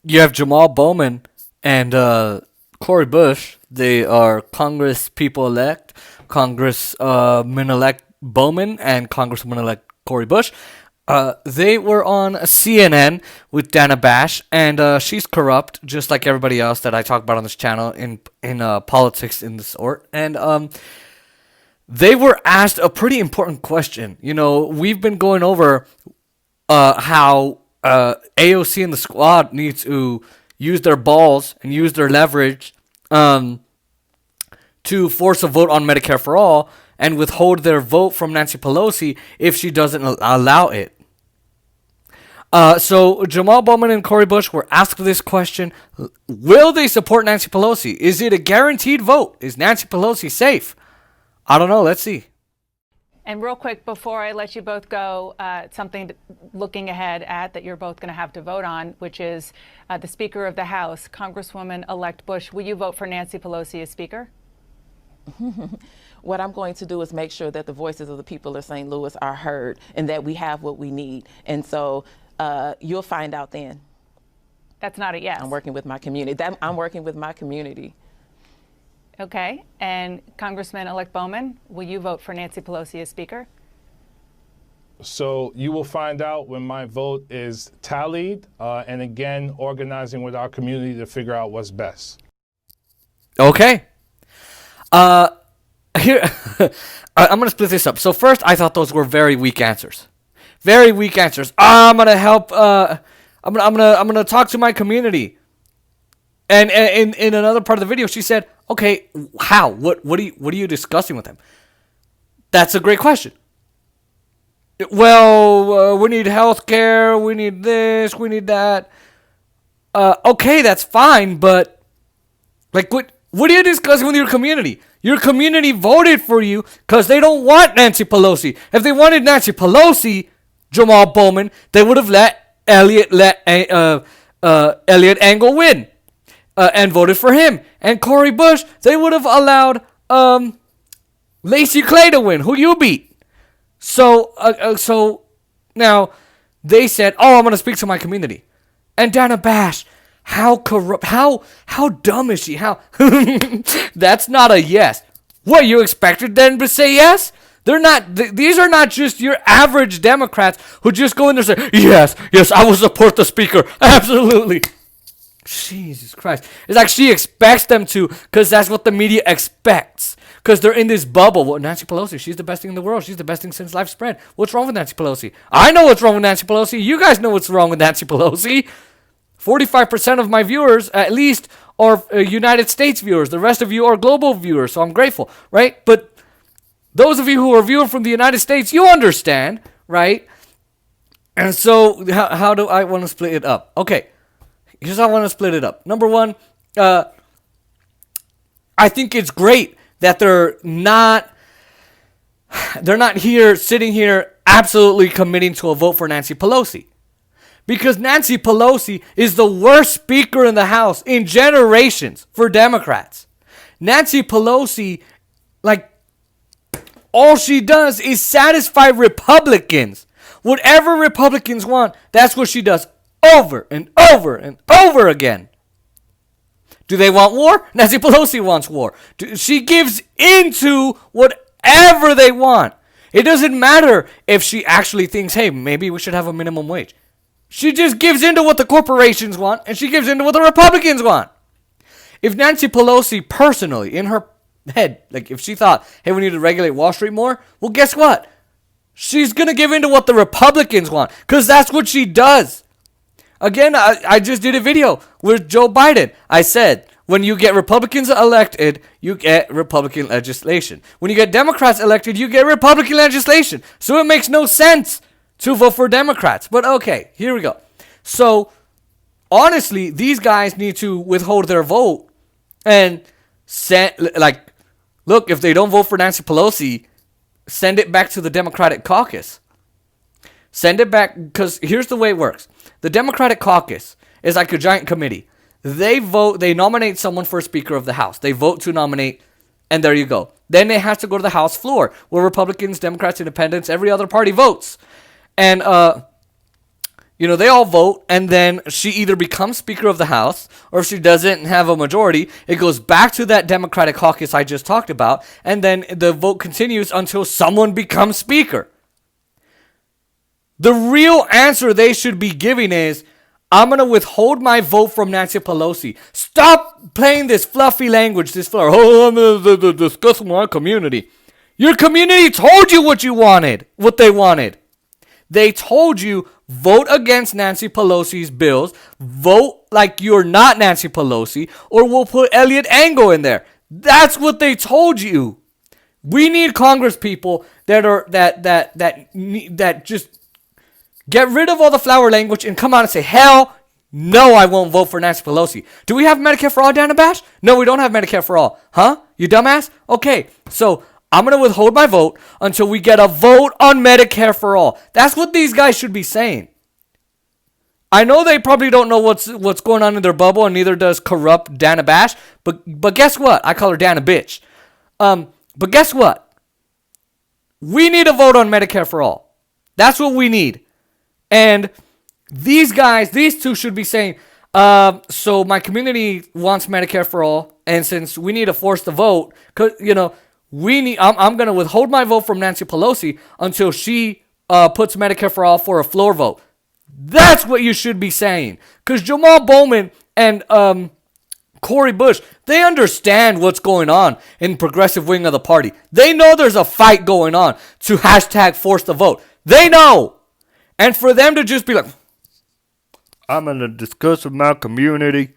You have Jamal Bowman and Cori Bush. They are Congress people elect, Congressman elect Bowman and Congresswoman elect Cori Bush. They were on CNN with Dana Bash, and she's corrupt, just like everybody else that I talk about on this channel in politics in the sort. And they were asked a pretty important question. You know, we've been going over how AOC and the squad need to use their balls and use their leverage to force a vote on Medicare for all and withhold their vote from Nancy Pelosi if she doesn't allow it. So Jamal Bowman and Cori Bush were asked this question: will they support Nancy Pelosi? Is it a guaranteed vote? Is Nancy Pelosi safe? I don't know. Let's see. And real quick, before I let you both go, something looking ahead at that you're both going to have to vote on, which is the Speaker of the House, Congresswoman-elect Bush. Will you vote for Nancy Pelosi as Speaker? What I'm going to do is make sure that the voices of the people of St. Louis are heard and that we have what we need. And so you'll find out then. That's not a yes. I'm working with my community. I'm working with my community. Okay. And Congressman-elect Bowman, will you vote for Nancy Pelosi as Speaker? So you will find out when my vote is tallied, and again, organizing with our community to figure out what's best. Okay. Here, I'm gonna split this up. So first, I thought those were very weak answers. Very weak answers. I'm gonna help. I'm gonna talk to my community. And in another part of the video, she said, "Okay, how? What are you discussing with them?" That's a great question. Well, we need health care. We need this. We need that. Okay, that's fine, but like, what are you discussing with your community? Your community voted for you because they don't want Nancy Pelosi. If they wanted Nancy Pelosi, Jamal Bowman, they would have let Elliot Engel win. And voted for him. And Cori Bush, they would have allowed Lacey Clay to win, who you beat. So now they said, "Oh, I'm going to speak to my community." And Dana Bash, how corrupt, how dumb is she? How? That's not a yes. What, you expected them to say yes? They're not. These are not just your average Democrats who just go in there and say, "Yes, I will support the speaker, absolutely." Jesus Christ. It's like she expects them to, because that's what the media expects. Because they're in this bubble. Well, Nancy Pelosi, she's the best thing in the world. She's the best thing since life spread. What's wrong with Nancy Pelosi? I know what's wrong with Nancy Pelosi. You guys know what's wrong with Nancy Pelosi. 45% of my viewers, at least, are United States viewers. The rest of you are global viewers, so I'm grateful, right? But those of you who are viewing from the United States, you understand, right? And so, how do I want to split it up? Okay. Here's how I want to split it up. Number one, I think it's great that they're not sitting here absolutely committing to a vote for Nancy Pelosi. Because Nancy Pelosi is the worst speaker in the House in generations for Democrats. Nancy Pelosi, like, all she does is satisfy Republicans. Whatever Republicans want, that's what she does. Over and over and over again. Do they want war? Nancy Pelosi wants war. She gives into whatever they want. It doesn't matter if she actually thinks, hey, maybe we should have a minimum wage. She just gives into what the corporations want, and she gives into what the Republicans want. If Nancy Pelosi personally, in her head, like if she thought, hey, we need to regulate Wall Street more, well, guess what? She's going to give into what the Republicans want, because that's what she does. Again, I just did a video with Joe Biden. I said, when you get Republicans elected, you get Republican legislation. When you get Democrats elected, you get Republican legislation. So it makes no sense to vote for Democrats. But okay, here we go. So, honestly, these guys need to withhold their vote and look, if they don't vote for Nancy Pelosi, send it back to the Democratic caucus. Send it back, because here's the way it works. The Democratic caucus is like a giant committee. They nominate someone for Speaker of the House. They vote to nominate, and there you go. Then it has to go to the House floor, where Republicans, Democrats, Independents, every other party votes. And They all vote, and then she either becomes Speaker of the House, or if she doesn't have a majority, it goes back to that Democratic caucus I just talked about, and then the vote continues until someone becomes Speaker. The real answer they should be giving is, I'm going to withhold my vote from Nancy Pelosi. Stop playing this fluffy language, I'm going to discuss my community. Your community told you what they wanted. They told you, vote against Nancy Pelosi's bills, vote like you're not Nancy Pelosi, or we'll put Elliot Engel in there. That's what they told you. We need Congress people that just get rid of all the flower language and come out and say, hell no, I won't vote for Nancy Pelosi. Do we have Medicare for all, Dana Bash? No, we don't have Medicare for all. Huh? You dumbass? Okay, so I'm going to withhold my vote until we get a vote on Medicare for all. That's what these guys should be saying. I know they probably don't know what's going on in their bubble, and neither does corrupt Dana Bash. But guess what? I call her Dana Bitch. But guess what? We need a vote on Medicare for all. That's what we need. And these two should be saying, so my community wants Medicare for all, and since we need to force the vote, cause I'm going to withhold my vote from Nancy Pelosi until she puts Medicare for all for a floor vote. That's what you should be saying. Because Jamaal Bowman and Cori Bush, they understand what's going on in the progressive wing of the party. They know there's a fight going on to hashtag force the vote. They know. And for them to just be like, I'm going to discuss with my community.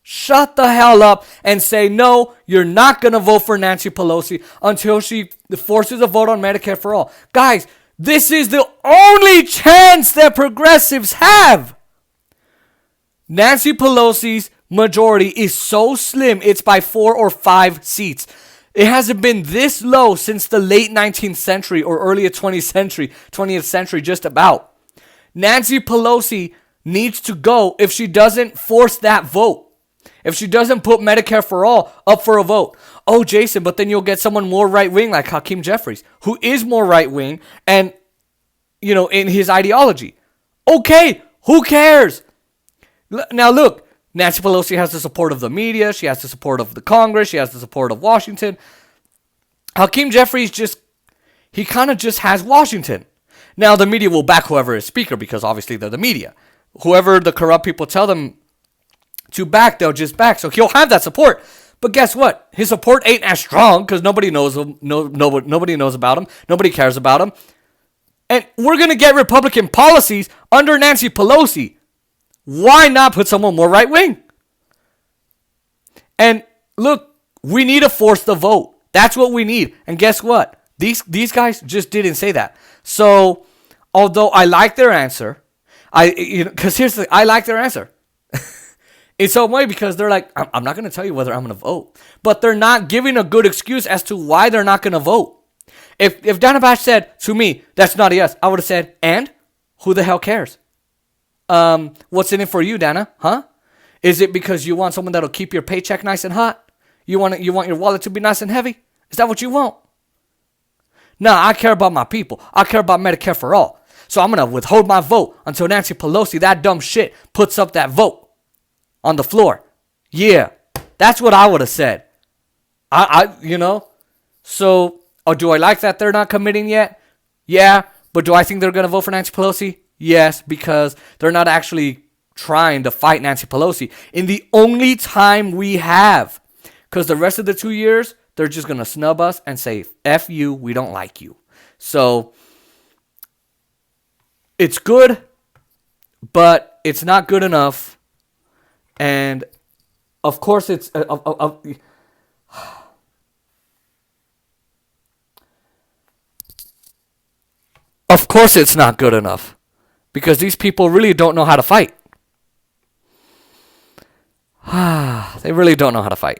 Shut the hell up and say, no, you're not going to vote for Nancy Pelosi until she forces a vote on Medicare for all. Guys, this is the only chance that progressives have. Nancy Pelosi's majority is so slim, it's by 4 or 5 seats. It hasn't been this low since the late 19th century or early 20th century, just about. Nancy Pelosi needs to go if she doesn't force that vote. If she doesn't put Medicare for all up for a vote. Oh, Jason, but then you'll get someone more right-wing like Hakeem Jeffries, who is more right-wing and, in his ideology. Okay, who cares? Now, look, Nancy Pelosi has the support of the media. She has the support of the Congress. She has the support of Washington. Hakeem Jeffries he kind of just has Washington. Now, the media will back whoever is speaker because obviously they're the media. Whoever the corrupt people tell them to back, they'll just back. So he'll have that support. But guess what? His support ain't as strong because nobody knows him. Nobody knows about him. Nobody cares about him. And we're going to get Republican policies under Nancy Pelosi. Why not put someone more right-wing? And look, we need to force the vote. That's what we need. And guess what? These guys just didn't say that. So, although I like their answer, because here's the thing, I like their answer. In some way, because they're like, I'm not going to tell you whether I'm going to vote. But they're not giving a good excuse as to why they're not going to vote. If Dana Bash said to me, that's not a yes, I would have said, and? Who the hell cares? What's in it for you, Dana? Huh? Is it because you want someone that'll keep your paycheck nice and hot? You want your wallet to be nice and heavy? Is that what you want? No, I care about my people. I care about Medicare for all. So I'm going to withhold my vote until Nancy Pelosi, that dumb shit, puts up that vote on the floor. Yeah, that's what I would have said. So, do I like that they're not committing yet? Yeah, but do I think they're going to vote for Nancy Pelosi? Yes, because they're not actually trying to fight Nancy Pelosi in the only time we have. Because the rest of the 2 years, they're just going to snub us and say, F you, we don't like you. So, it's good, but it's not good enough. And, of course, it's... Of course it's not good enough. Because these people really don't know how to fight. They really don't know how to fight.